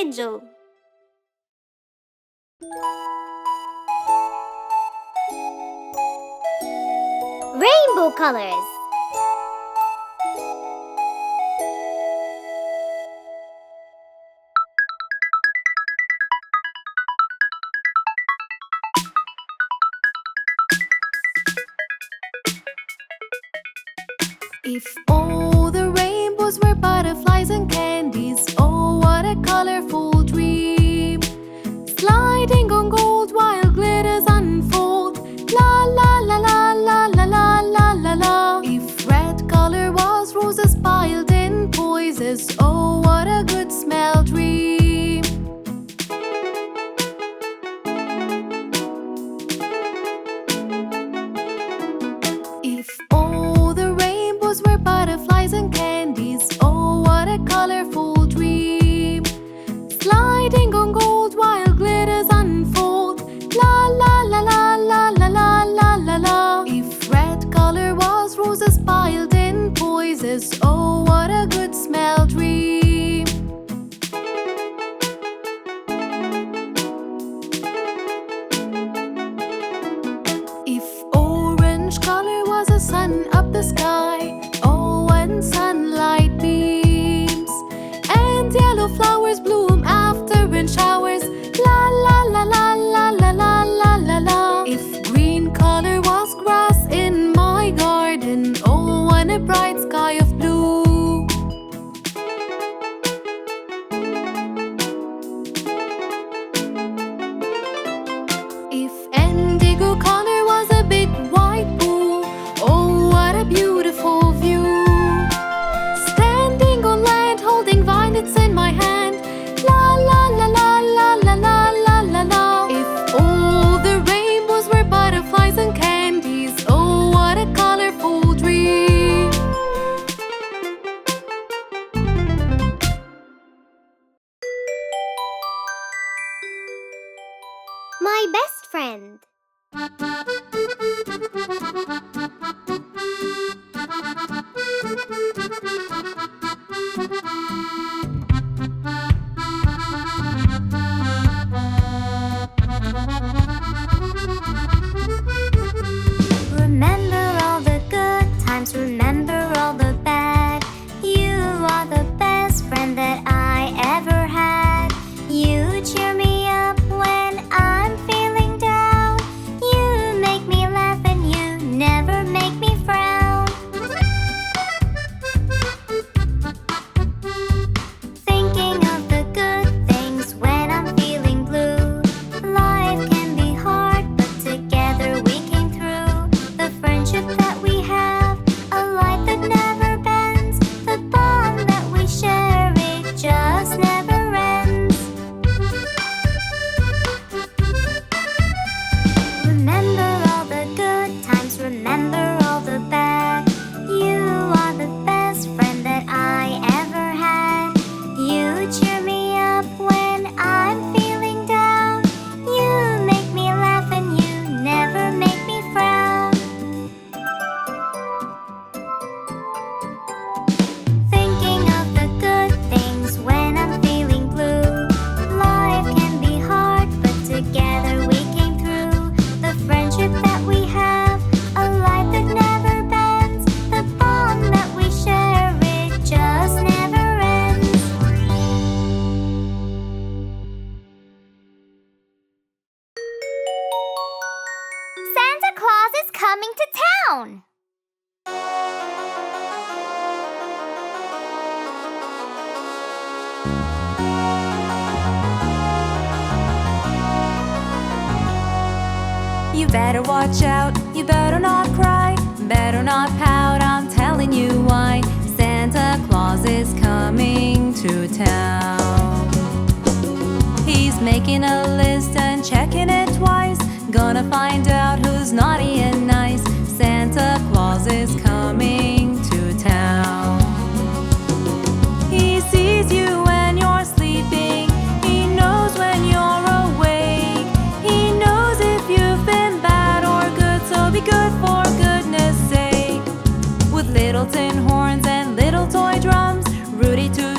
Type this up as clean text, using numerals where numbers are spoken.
angel. Rainbow colors. If all the rainbows were butterflies and candies, oh, what a colorful dream. Sliding on gold while glitters unfold. La la la la la la la la la la. If red color was roses piled in poises, oh, what a good smell dream. If all the rainbows were butterflies and candies, oh, what a colorful dream. Sliding on gold while glitters unfold. La la la la la la la la la la. If red color was roses piled in poises, oh, what a good smell dream. If orange color was a sun up the sky, oh, when sunlight beams, and yellow flowers bloom after rain showers. La la la la la la la la la la. If green color was grass in my garden, oh, what a bright sky of blue. If indigo color was a big white pool, oh, what a beautiful view. Standing on land, holding violets in my hand. La la la la la la la la la la. If all the rainbows were butterflies and candies, oh, what a colorful dream. My best friend. Remember all the good times, remember all the bad. You are the best friend that I ever had. You cheer me up when I'm feeling down. You make me laugh and you never make me frown. Thinking of the good things when I'm feeling blue. Life can be hard, but together we came through. The friendship that we have, a light that never bends. The bond that we share, it just never ends. Remember all the good times, remember all the bad. You are the best friend that I ever had. You cheer me up when I'm feeling down. You make me laugh and you never make me frown. Thinking of the good things when I'm feeling blue. Life can be hard, but together we came through. The friendship that we have, a light that never bends. The bond that we share, it just never ends. Santa Claus is coming to town. You better watch out, you better not cry, better not pout, I'm telling you why. Santa Claus is coming to town. He's making a list and checking it twice, gonna find out who's naughty and nice. Santa Claus is coming to town. He sees you when you're sleeping, he knows when you're awake. He knows if you've been bad or good, so be good for goodness sake. With little tin horns and little toy drums, Rudy to